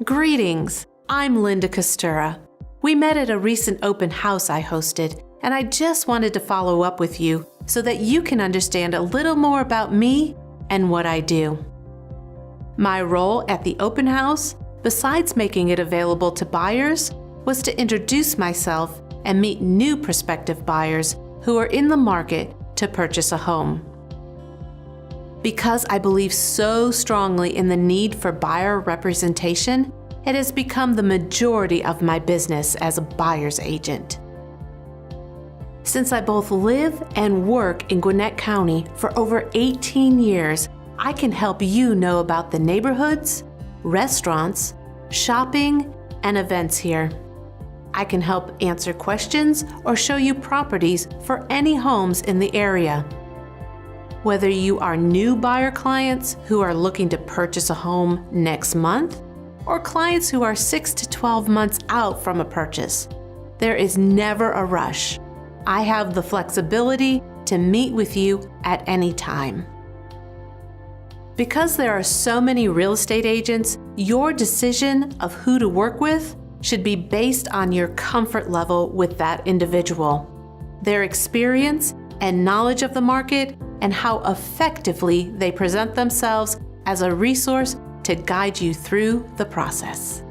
Greetings, I'm Linda Kostura. We met at a recent open house I hosted, and I just wanted to follow up with you so that you can understand a little more about me and what I do. My role at the open house, besides making it available to buyers, was to introduce myself and meet new prospective buyers who are in the market to purchase a home. Because I believe so strongly in the need for buyer representation, it has become the majority of my business as a buyer's agent. Since I both live and work in Gwinnett County for over 18 years, I can help you know about the neighborhoods, restaurants, shopping, and events here. I can help answer questions or show you properties for any homes in the area. Whether you are new buyer clients who are looking to purchase a home next month, or clients who are 6 to 12 months out from a purchase, there is never a rush. I have the flexibility to meet with you at any time. Because there are so many real estate agents, your decision of who to work with should be based on your comfort level with that individual, their experience and knowledge of the market, and how effectively they present themselves as a resource to guide you through the process.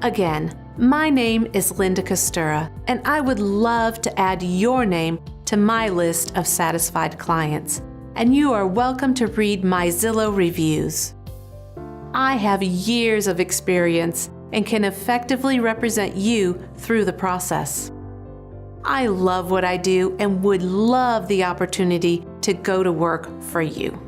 Again, my name is Linda Kostura, and I would love to add your name to my list of satisfied clients, and you are welcome to read my Zillow reviews. I have years of experience and can effectively represent you through the process. I love what I do and would love the opportunity to go to work for you.